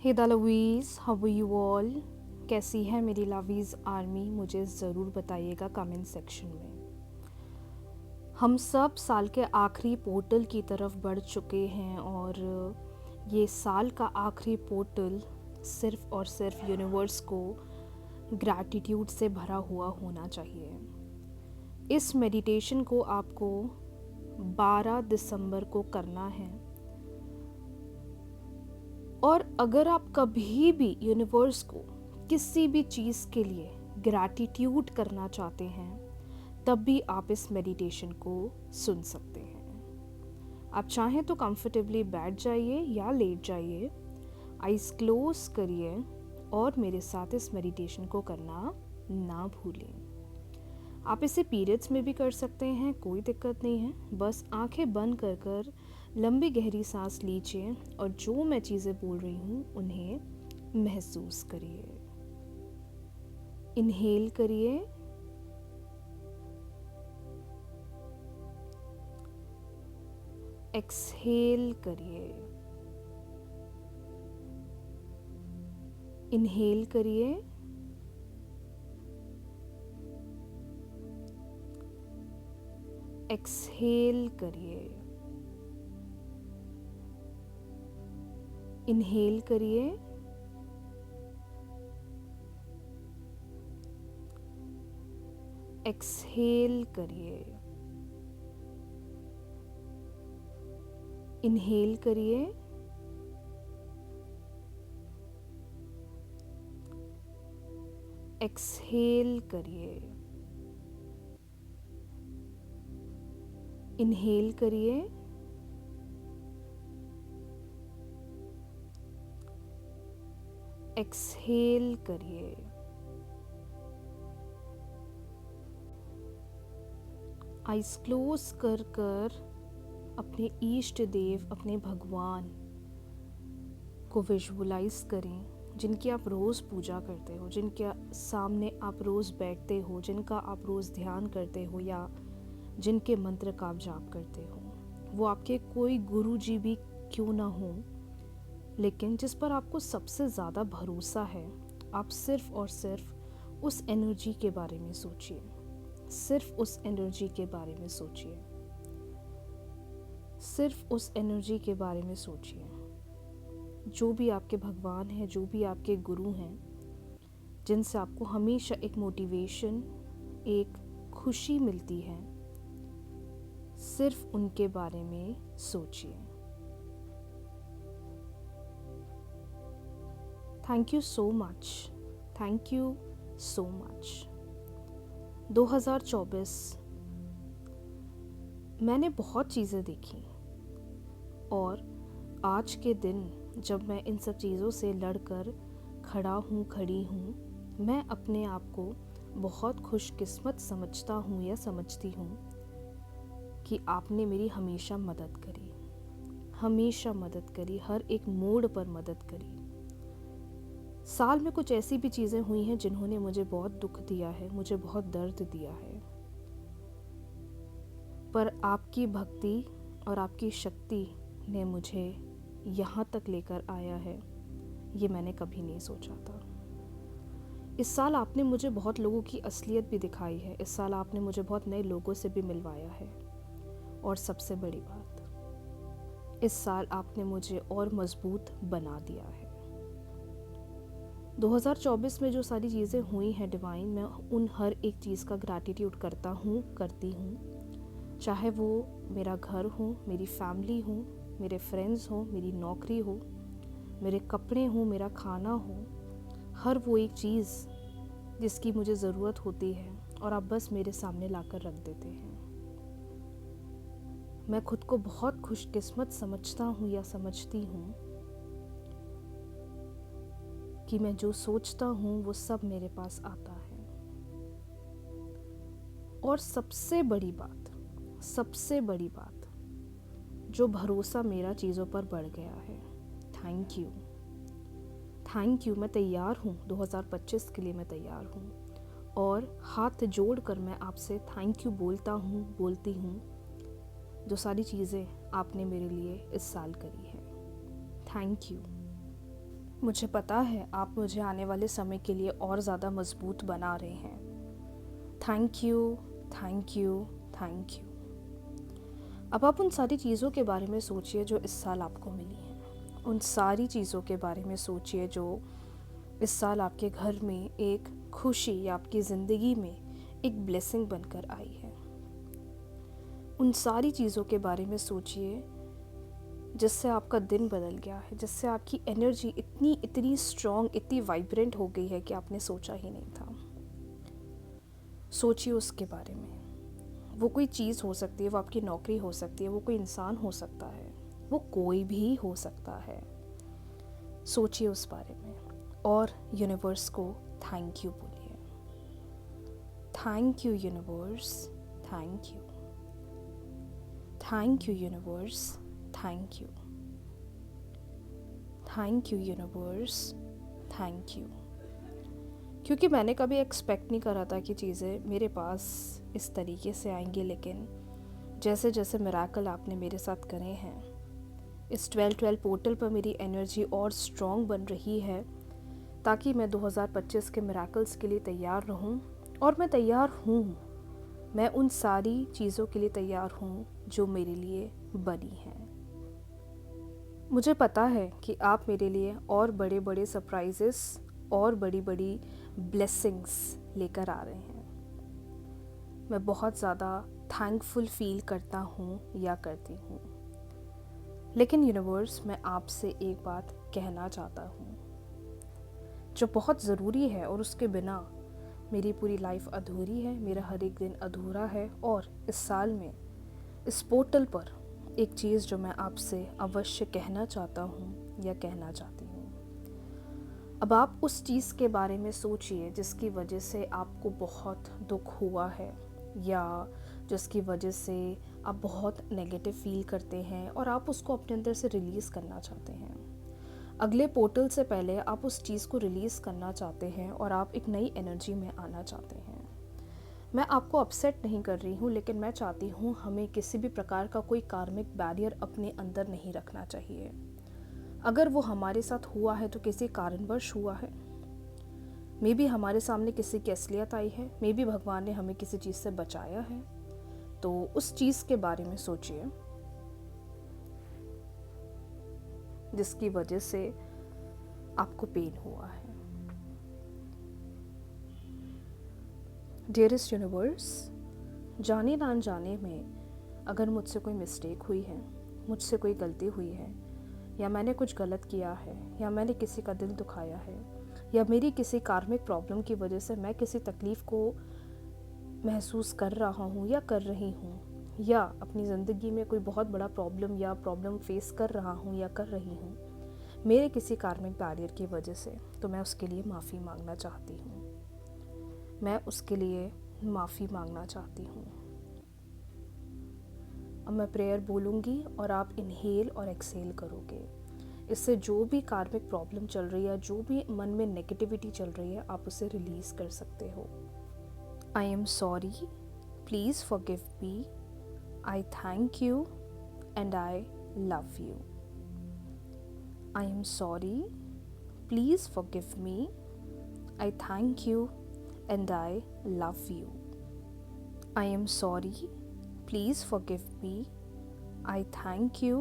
Hey the lovelies, how are you all? कैसी है मेरी लवीज़ आर्मी? मुझे ज़रूर बताइएगा कमेंट सेक्शन में। हम सब साल के आखिरी पोर्टल की तरफ बढ़ चुके हैं और ये साल का आखिरी पोर्टल सिर्फ़ और सिर्फ यूनिवर्स को ग्रैटिट्यूड से भरा हुआ होना चाहिए। इस मेडिटेशन को आपको 12 दिसंबर को करना है और अगर आप कभी भी यूनिवर्स को किसी भी चीज़ के लिए ग्रैटिट्यूड करना चाहते हैं तब भी आप इस मेडिटेशन को सुन सकते हैं। आप चाहें तो कंफर्टेबली बैठ जाइए या लेट जाइए, आइज़ क्लोज करिए और मेरे साथ इस मेडिटेशन को करना ना भूलें। आप इसे पीरियड्स में भी कर सकते हैं, कोई दिक्कत नहीं है। बस आंखें बंद कर कर लंबी गहरी सांस लीजिए और जो मैं चीज़ें बोल रही हूँ उन्हें महसूस करिए। इनहेल करिए, एक्सहेल करिए। इनहेल करिए, एक्सहेल करिए। इनहेल करिए, एक्सहेल करिए। इनहेल करिए, एक्सहेल करिए। इनहेल करिए, एक्सहेल करिए। आइज क्लोज कर कर अपने इष्ट देव, अपने भगवान को विजुअलाइज करें, जिनकी आप रोज़ पूजा करते हो, जिनके सामने आप रोज़ बैठते हो, जिनका आप रोज़ ध्यान करते हो या जिनके मंत्र का आप जाप करते हो। वो आपके कोई गुरु जी भी क्यों ना हो, लेकिन जिस पर आपको सबसे ज़्यादा भरोसा है, आप सिर्फ और सिर्फ उस एनर्जी के बारे में सोचिए। सिर्फ उस एनर्जी के बारे में सोचिए। सिर्फ उस एनर्जी के बारे में सोचिए। जो भी आपके भगवान हैं, जो भी आपके गुरु हैं, जिनसे आपको हमेशा एक मोटिवेशन, एक खुशी मिलती है, सिर्फ उनके बारे में सोचिए। Thank you so much, thank you so much. 2024 मैंने बहुत चीज़ें देखी और आज के दिन जब मैं इन सब चीज़ों से लड़कर खड़ी हूँ, मैं अपने आप को बहुत खुशकिस्मत समझता हूँ या समझती हूँ कि आपने मेरी हमेशा मदद करी, हमेशा मदद करी, हर एक मोड़ पर मदद करी। साल में कुछ ऐसी भी चीज़ें हुई हैं जिन्होंने मुझे बहुत दुख दिया है, मुझे बहुत दर्द दिया है, पर आपकी भक्ति और आपकी शक्ति ने मुझे यहाँ तक लेकर आया है, ये मैंने कभी नहीं सोचा था। इस साल आपने मुझे बहुत लोगों की असलियत भी दिखाई है। इस साल आपने मुझे बहुत नए लोगों से भी मिलवाया है और सबसे बड़ी बात, इस साल आपने मुझे और मजबूत बना दिया है। 2024 में जो सारी चीज़ें हुई हैं डिवाइन, मैं उन हर एक चीज़ का ग्रैटिट्यूड करता हूँ, करती हूँ। चाहे वो मेरा घर हो, मेरी फैमिली हो, मेरे फ्रेंड्स हो, मेरी नौकरी हो, मेरे कपड़े हो, मेरा खाना हो, हर वो एक चीज़ जिसकी मुझे ज़रूरत होती है और आप बस मेरे सामने लाकर रख देते हैं। मैं खुद को बहुत खुशकिस्मत समझता हूँ या समझती हूँ कि मैं जो सोचता हूँ वो सब मेरे पास आता है। और सबसे बड़ी बात, जो भरोसा मेरा चीज़ों पर बढ़ गया है। Thank you. मैं तैयार हूँ, 2025 के लिए मैं तैयार हूँ और हाथ जोड़कर मैं आपसे थैंक यू बोलती हूँ जो सारी चीज़ें आपने मेरे लिए इस साल करी है। Thank you. मुझे पता है आप मुझे आने वाले समय के लिए और ज़्यादा मजबूत बना रहे हैं। Thank you, thank you, thank you. अब आप उन सारी चीज़ों के बारे में सोचिए जो इस साल आपको मिली हैं। उन सारी चीज़ों के बारे में सोचिए जो इस साल आपके घर में एक खुशी या आपकी ज़िंदगी में एक ब्लेसिंग बनकर आई है। उन सारी चीज़ों के बारे में सोचिए जिससे आपका दिन बदल गया है, जिससे आपकी एनर्जी इतनी स्ट्रॉन्ग, इतनी वाइब्रेंट हो गई है कि आपने सोचा ही नहीं था। सोचिए उसके बारे में। वो कोई चीज़ हो सकती है, वो आपकी नौकरी हो सकती है, वो कोई इंसान हो सकता है, वो कोई भी हो सकता है। सोचिए उस बारे में और यूनिवर्स को थैंक यू बोलिए। Thank you universe, thank you. Thank you universe, thank you. Thank you universe, thank you. क्योंकि मैंने कभी एक्सपेक्ट नहीं करा था कि चीज़ें मेरे पास इस तरीके से आएंगी, लेकिन जैसे जैसे मिराकल आपने मेरे साथ करे हैं, इस 12-12 पोर्टल पर मेरी एनर्जी और स्ट्रॉन्ग बन रही है ताकि मैं 2025 के मिराकल्स के लिए तैयार रहूं। और मैं तैयार हूं। मैं उन सारी चीज़ों के लिए तैयार हूं जो मेरे लिए बनी हैं। मुझे पता है कि आप मेरे लिए और बड़े बड़े सरप्राइजेस और बड़ी बड़ी ब्लेसिंग्स लेकर आ रहे हैं। मैं बहुत ज़्यादा थैंकफुल फील करता हूँ या करती हूँ। लेकिन यूनिवर्स, मैं आपसे एक बात कहना चाहता हूँ जो बहुत ज़रूरी है और उसके बिना मेरी पूरी लाइफ अधूरी है, मेरा हर एक दिन अधूरा है। और इस साल में इस पोर्टल पर एक चीज़ जो मैं आपसे अवश्य कहना चाहता हूँ या कहना चाहती हूँ। अब आप उस चीज़ के बारे में सोचिए जिसकी वजह से आपको बहुत दुख हुआ है या जिसकी वजह से आप बहुत नेगेटिव फील करते हैं और आप उसको अपने अंदर से रिलीज़ करना चाहते हैं। अगले पोर्टल से पहले आप उस चीज़ को रिलीज़ करना चाहते हैं और आप एक नई एनर्जी में आना चाहते हैं। मैं आपको अपसेट नहीं कर रही हूँ, लेकिन मैं चाहती हूँ हमें किसी भी प्रकार का कोई कार्मिक बैरियर अपने अंदर नहीं रखना चाहिए। अगर वो हमारे साथ हुआ है तो किसी कारणवश हुआ है। मे बी हमारे सामने किसी की असलियत आई है, मे बी भगवान ने हमें किसी चीज़ से बचाया है। तो उस चीज़ के बारे में सोचिए जिसकी वजह से आपको पेन हुआ है। डियरेस्ट यूनिवर्स, जाने ना जाने में अगर मुझसे कोई मिस्टेक हुई है, मुझसे कोई गलती हुई है, या मैंने कुछ गलत किया है, या मैंने किसी का दिल दुखाया है, या मेरी किसी कार्मिक प्रॉब्लम की वजह से मैं किसी तकलीफ़ को महसूस कर रहा हूँ या कर रही हूँ, या अपनी ज़िंदगी में कोई बहुत बड़ा प्रॉब्लम फेस कर रहा हूँ या कर रही हूँ मेरे किसी कार्मिक बैरियर की वजह से, तो मैं उसके लिए माफ़ी मांगना चाहती हूँ। मैं उसके लिए माफ़ी मांगना चाहती हूँ। अब मैं प्रेयर बोलूँगी और आप इनहेल और एक्सहेल करोगे। इससे जो भी कार्मिक प्रॉब्लम चल रही है, जो भी मन में नेगेटिविटी चल रही है, आप उसे रिलीज़ कर सकते हो। I am sorry, please forgive me, I thank you and I love you. I am sorry, please forgive me, I thank you and I love you. I am sorry, please forgive me, I thank you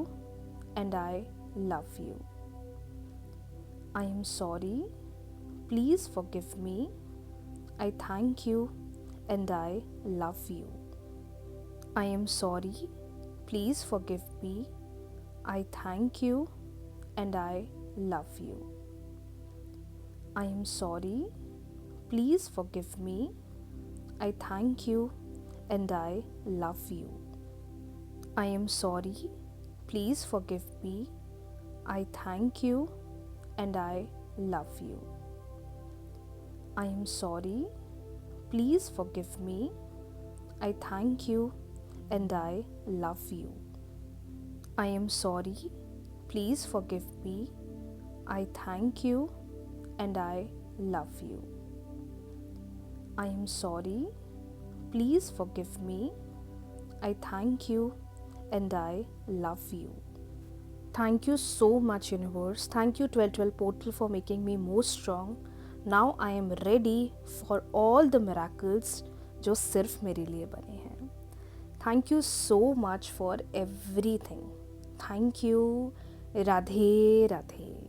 and I love you. I am sorry, please forgive me, I thank you and I love you. I am sorry, please forgive me, I thank you and I love you. I am sorry, please forgive me, I thank you and I love you. I am sorry, please forgive me, I thank you and I love you. I am sorry, please forgive me, I thank you and I love you. I am sorry, please forgive me, I thank you and I love you. I am sorry, please forgive me, I thank you and I love you. Thank you so much, universe. Thank you 1212 portal for making me more strong. Now I am ready for all the miracles जो सिर्फ मेरे लिए बने हैं. Thank you so much for everything. Thank you. Radhe Radhe.